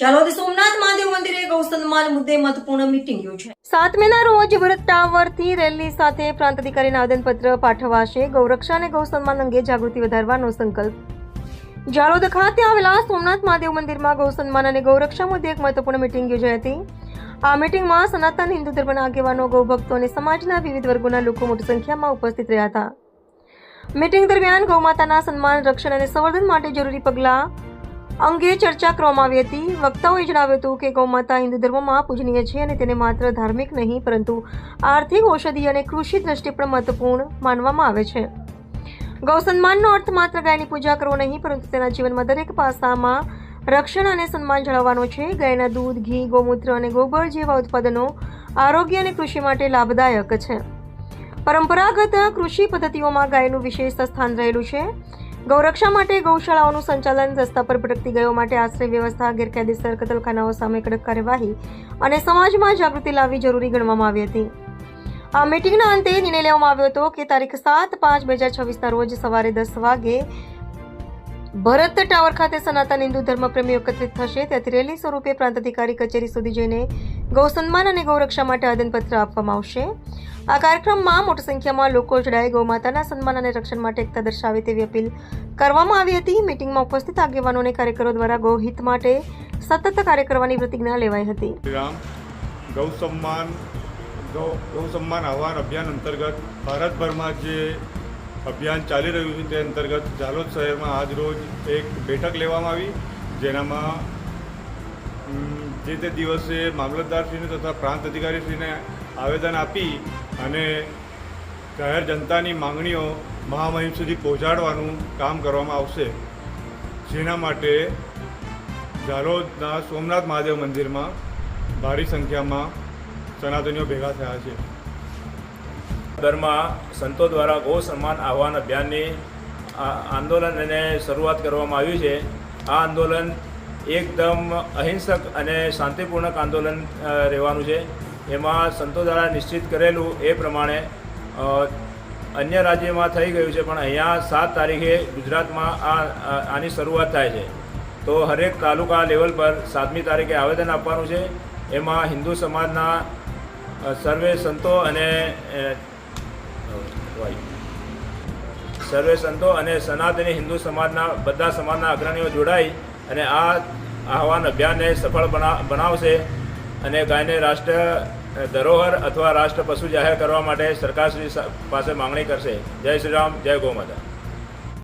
ચાલોદ સોમનાથ મહાદેવ મંદિરે ગૌ સન્માન મુદ્દે મહત્વપૂર્ણ મીટિંગ યોજાઈ 7 મેના રોજ ભરત ટાવરથી રેલી સાથે પ્રાંત અધિકારીને આવેદનપત્ર પાઠવાશે. ગૌરક્ષા અને ગૌ સન્માન અંગે જાગૃતિ વધારવાનો સંકલ્પ. જાલોદ ખાતે આવેલા સોમનાથ મહાદેવ મંદિરમાં ગૌ સન્માન અને ગૌરક્ષા મુદ્દે એક મહત્વપૂર્ણ મીટિંગ યોજાઈ હતી. આ મીટિંગમાં સનાતન હિન્દુ ધર્મના આગેવાનો, ગૌભક્તો અને સમાજના વિવિધ વર્ગોના લોકો મોટી સંખ્યામાં ઉપસ્થિત રહ્યા હતા. મીટિંગ દરમિયાન ગૌમાતાના સન્માન, રક્ષણ અને સંવર્ધન માટે જરૂરી પગલાં અંગે ચર્ચા કરવામાં આવી હતી. વક્તાઓએ જણાવ્યું હતું કે ગૌમાતા હિન્દુ ધર્મમાં પૂજનીય છે અને તેને માત્ર ધાર્મિક નહીં પરંતુ આર્થિક, ઔષધીય અને કૃષિ દ્રષ્ટિએ પણ મહત્વપૂર્ણ માનવામાં આવે છે. ગૌ સન્માનનો અર્થ માત્ર ગાયની પૂજા કરવો નહીં પરંતુ તેના જીવનમાં દરેક પાસામાં રક્ષણ અને સન્માન જાળવવાનો છે. ગાયના દૂધ, ઘી, ગૌમૂત્ર અને ગોબર જેવા ઉત્પાદનો આરોગ્ય અને કૃષિ માટે લાભદાયક છે. પરંપરાગત કૃષિ પદ્ધતિઓમાં ગાયનું વિશેષ સ્થાન રહેલું છે. ગૌરક્ષા માટે ગૌશાળાઓનું સંચાલન, રસ્તા પર ભટકતી ગાયો માટે આશ્રય વ્યવસ્થા, ગેરકાયદેસર કતલખાનાઓ સામે કડક કાર્યવાહી અને સમાજમાં જાગૃતિ લાવવી જરૂરી ગણવામાં આવી હતી. આ મીટિંગના અંતે નિર્ણય લેવામાં આવ્યો હતો કે તારીખ 7/5/2026ના રોજ સવારે 10 વાગે ભરત ટાવર ખાતે સનાતન હિન્દુ ધર્મ પ્રેમીઓ એકત્રિત થશે. ત્યાંથી રેલી સ્વરૂપે પ્રાંત અધિકારી કચેરી સુધી જઈને ગૌ સન્માન અને ગૌરક્ષા માટે આવેદનપત્ર આપવામાં આવશે. આ કાર્યક્રમમાં મોટી સંખ્યામાં લોકો જોડાઈ ગૌમાતાના સન્માન અને રક્ષણ માટે એકતા દર્શાવે તેવી અપીલ કરવામાં આવી હતી. મીટિંગમાં ઉપસ્થિત આગેવાનો અને કાર્યકરો દ્વારા ગૌહિત માટે સતત કાર્ય કરવાની પ્રતિજ્ઞા લેવાઈ હતી. ગૌ સન્માન આહ્વાન અભિયાન અંતર્ગત ભારતભરમાં જે અભિયાન ચાલી રહ્યું છે તે અંતર્ગત જાલોદ શહેરમાં આજ રોજ એક બેઠક લેવામાં આવી, જેનામાં જે તે દિવસે મામલતદારશ્રીને તથા પ્રાંત અધિકારીશ્રીને આવેદન આપી અને જાહેર જનતાની માંગણીઓ મહામહિમ સુધી પહોંચાડવાનું કામ કરવામાં આવશે. જેના માટે જાલોદના સોમનાથ મહાદેવ મંદિરમાં ભારી સંખ્યામાં સનાતનીઓ ભેગા થયા છે. દરમાં સંતો દ્વારા ગૌ સન્માન આહ્વાન અભિયાનની આંદોલનને શરૂઆત કરવામાં આવ્યું છે. આ આંદોલન એકદમ અહિંસક અને શાંતિપૂર્ણક આંદોલન રહેવાનું છે. એમાં સંતો દ્વારા નિશ્ચિત કરેલું એ પ્રમાણે અન્ય રાજ્યમાં થઈ ગયું છે, પણ અહીંયા 7 તારીખે ગુજરાતમાં આની શરૂઆત થાય છે. તો હરેક તાલુકા લેવલ પર 7મી તારીખે આવેદન આપવાનું છે. એમાં હિન્દુ સમાજના સર્વે સંતો અને સનાતની હિન્દુ સમાજના બધા સમાજના અગ્રણીઓ જોડાઈ અને આ આહ્વાન અભિયાનને સફળ બનાવશે અને ગાયને રાષ્ટ્ર ધરોહર અથવા રાષ્ટ્ર પશુ જાહેર કરવા માટે સરકારશ્રી પાસે માંગણી કરશે. જય શ્રી રામ, જય ગૌ માતા.